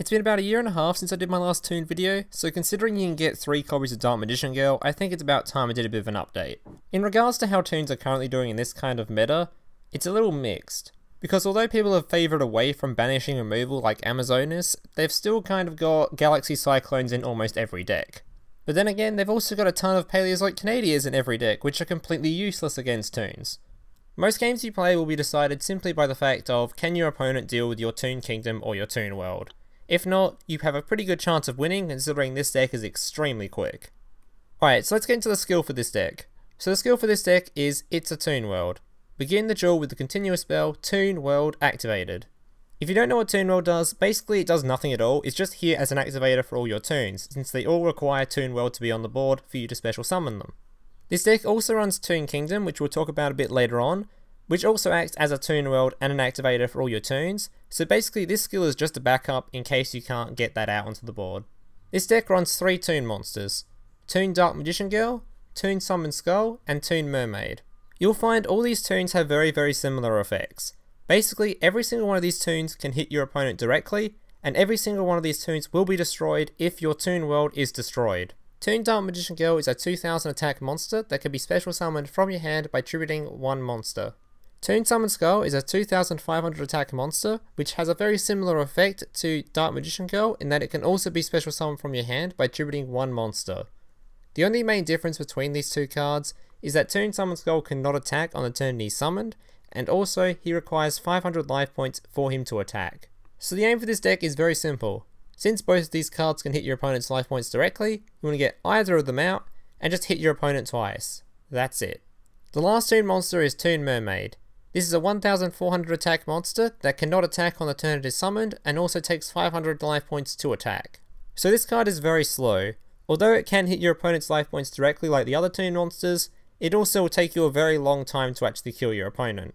It's been about a year and a half since I did my last Toon video, so considering you can get 3 copies of Dark Magician Girl, I think it's about time I did a bit of an update. In regards to how Toons are currently doing in this kind of meta, it's a little mixed. Because although people have favoured away from banishing removal like Amazonas, they've still kind of got Galaxy Cyclones in almost every deck. But then again, they've also got a ton of Paleozoic Canadias in every deck, which are completely useless against Toons. Most games you play will be decided simply by the fact of, can your opponent deal with your Toon Kingdom or your Toon World? If not, you have a pretty good chance of winning considering this deck is extremely quick. Alright, so let's get into the skill for this deck. So the skill for this deck is, it's a Toon World. Begin the duel with the continuous spell, Toon World activated. If you don't know what Toon World does, basically it does nothing at all, it's just here as an activator for all your Toons, since they all require Toon World to be on the board for you to special summon them. This deck also runs Toon Kingdom, which we'll talk about a bit later on, which also acts as a Toon World and an activator for all your Toons, so basically this skill is just a backup in case you can't get that out onto the board. This deck runs 3 Toon monsters, Toon Dark Magician Girl, Toon Summon Skull, and Toon Mermaid. You'll find all these Toons have very similar effects. Basically, every single one of these Toons can hit your opponent directly, and every single one of these Toons will be destroyed if your Toon World is destroyed. Toon Dark Magician Girl is a 2000 attack monster that can be special summoned from your hand by tributing 1 monster. Toon Summon Skull is a 2500 attack monster, which has a very similar effect to Dark Magician Girl in that it can also be special summoned from your hand by tributing 1 monster. The only main difference between these 2 cards is that Toon Summon Skull cannot attack on the turn he's summoned, and also he requires 500 life points for him to attack. So the aim for this deck is very simple. Since both of these cards can hit your opponent's life points directly, you want to get either of them out and just hit your opponent twice. That's it. The last Toon monster is Toon Mermaid. This is a 1400 attack monster that cannot attack on the turn it is summoned and also takes 500 life points to attack. So this card is very slow. Although it can hit your opponent's life points directly like the other Toon monsters, it also will take you a very long time to actually kill your opponent.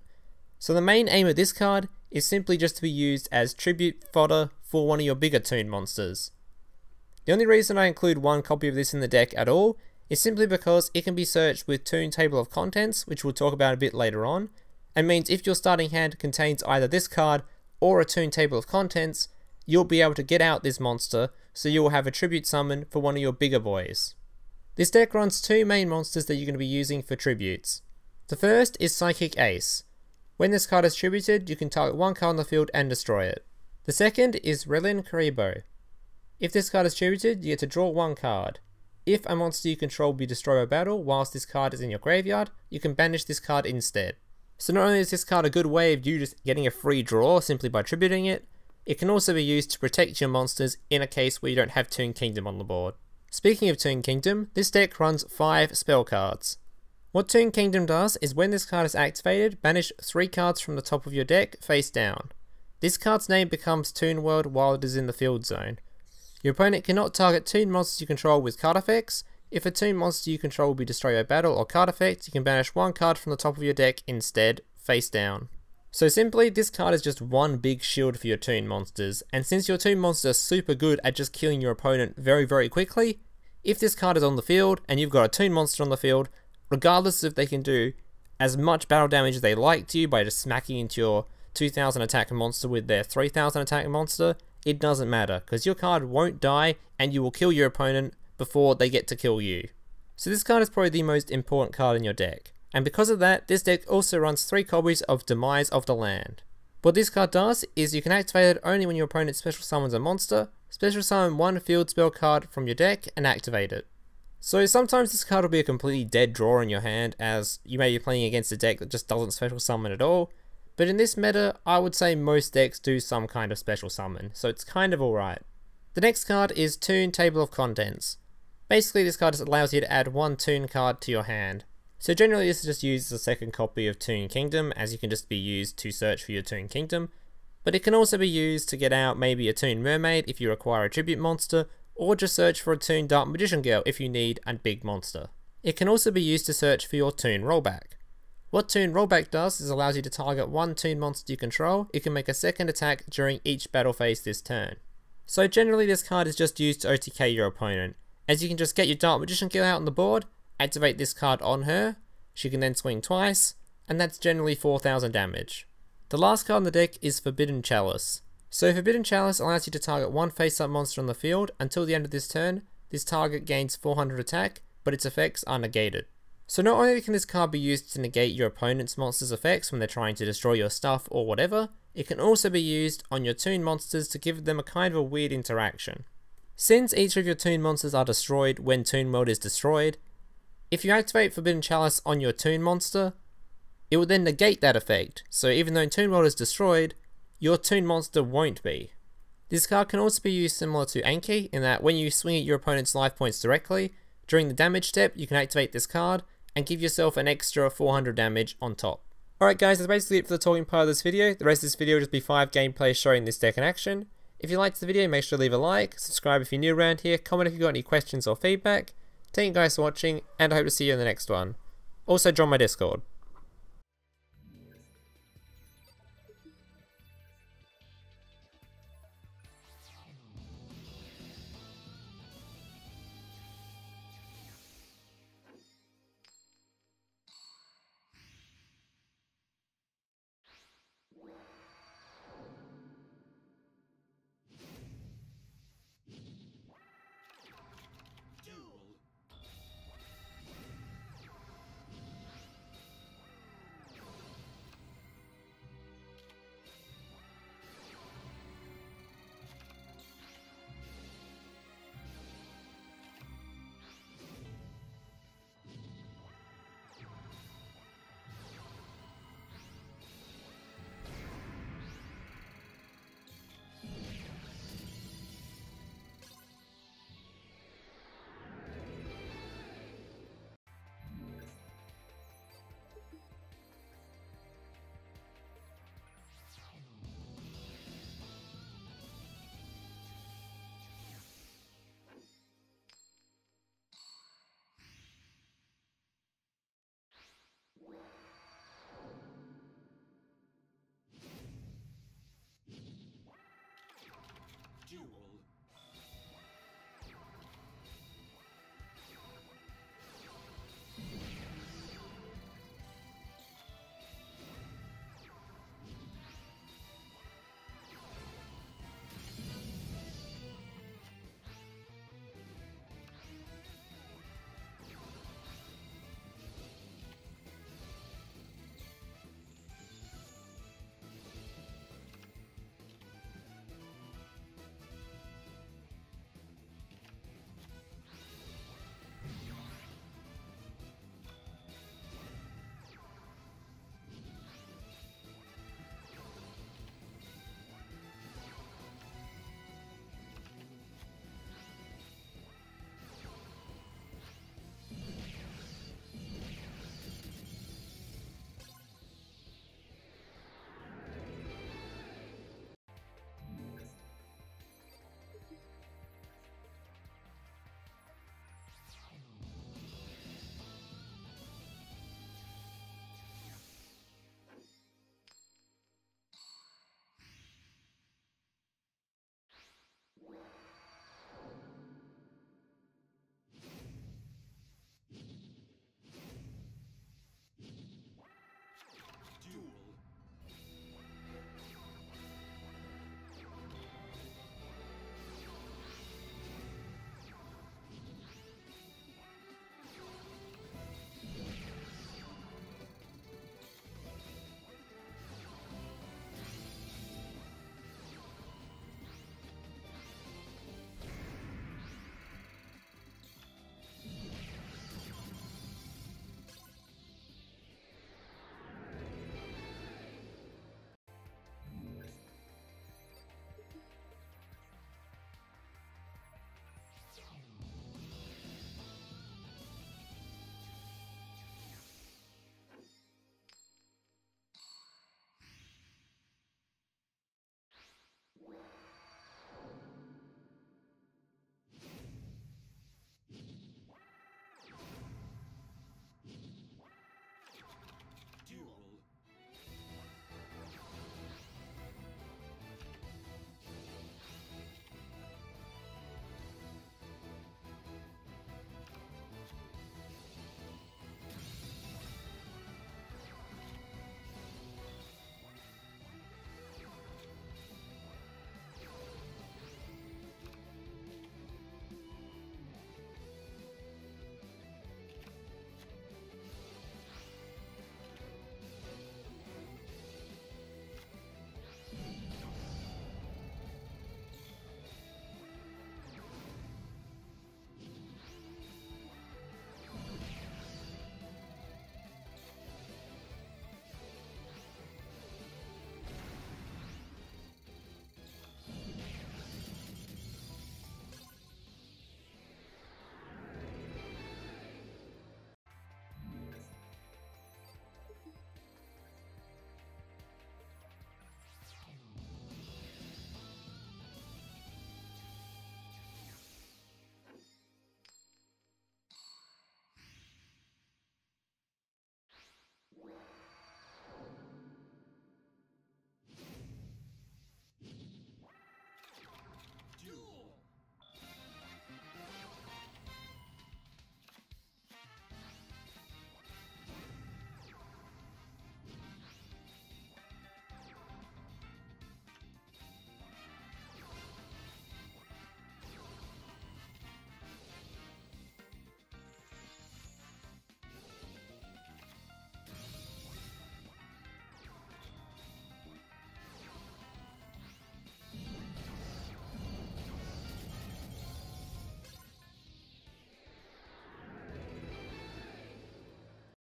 So the main aim of this card is simply just to be used as tribute fodder for one of your bigger Toon monsters. The only reason I include 1 copy of this in the deck at all is simply because it can be searched with Toon Table of Contents, which we'll talk about a bit later on, and means if your starting hand contains either this card or a Toon Table of Contents, you'll be able to get out this monster, so you'll have a tribute summon for one of your bigger boys. This deck runs 2 main monsters that you're going to be using for tributes. The first is Psychic Ace. When this card is tributed, you can target 1 card on the field and destroy it. The second is Relinkuriboh. If this card is tributed, you get to draw 1 card. If a monster you control be destroyed by battle whilst this card is in your graveyard, you can banish this card instead. So not only is this card a good way of you just getting a free draw simply by tributing it, it can also be used to protect your monsters in a case where you don't have Toon Kingdom on the board. Speaking of Toon Kingdom, this deck runs 5 spell cards. What Toon Kingdom does is when this card is activated, banish 3 cards from the top of your deck face down. This card's name becomes Toon World while it is in the field zone. Your opponent cannot target Toon monsters you control with card effects. If a Toon monster you control will be destroyed by battle or card effects, you can banish 1 card from the top of your deck instead, face down. So simply, this card is just one big shield for your Toon monsters, and since your Toon monsters are super good at just killing your opponent very quickly, if this card is on the field and you've got a Toon monster on the field, regardless if they can do as much battle damage as they like to you by just smacking into your 2000 attack monster with their 3000 attack monster, it doesn't matter, because your card won't die and you will kill your opponent before they get to kill you. So this card is probably the most important card in your deck, and because of that, this deck also runs 3 copies of Demise of the Land. What this card does is you can activate it only when your opponent special summons a monster, special summon 1 field spell card from your deck and activate it. So sometimes this card will be a completely dead draw in your hand, as you may be playing against a deck that just doesn't special summon at all, but in this meta I would say most decks do some kind of special summon, so it's kind of alright. The next card is Toon Table of Contents. Basically this card just allows you to add 1 Toon card to your hand. So generally this is just used as a second copy of Toon Kingdom, as you can just be used to search for your Toon Kingdom, but it can also be used to get out maybe a Toon Mermaid if you require a tribute monster, or just search for a Toon Dark Magician Girl if you need a big monster. It can also be used to search for your Toon Rollback. What Toon Rollback does is allows you to target 1 Toon monster you control. It can make a second attack during each battle phase this turn. So generally this card is just used to OTK your opponent, as you can just get your Dark Magician Girl out on the board, activate this card on her, she can then swing twice, and that's generally 4000 damage. The last card in the deck is Forbidden Chalice. So Forbidden Chalice allows you to target one face-up monster on the field until the end of this turn. This target gains 400 attack, but its effects are negated. So not only can this card be used to negate your opponent's monster's effects when they're trying to destroy your stuff or whatever, it can also be used on your Toon monsters to give them a kind of a weird interaction. Since each of your Toon monsters are destroyed when Toon World is destroyed, if you activate Forbidden Chalice on your Toon monster, it will then negate that effect, so even though Toon World is destroyed, your Toon monster won't be. This card can also be used similar to Anki, in that when you swing at your opponent's life points directly, during the damage step you can activate this card and give yourself an extra 400 damage on top. Alright guys, that's basically it for the talking part of this video. The rest of this video will just be 5 gameplays showing this deck in action. If you liked the video, make sure to leave a like, subscribe if you're new around here, comment if you've got any questions or feedback. Thank you guys for watching, and I hope to see you in the next one. Also join my Discord.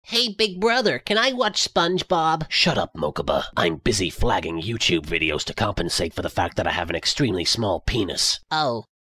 Hey, big brother, can I watch SpongeBob? Shut up, Mokuba. I'm busy flagging YouTube videos to compensate for the fact that I have an extremely small penis. Oh.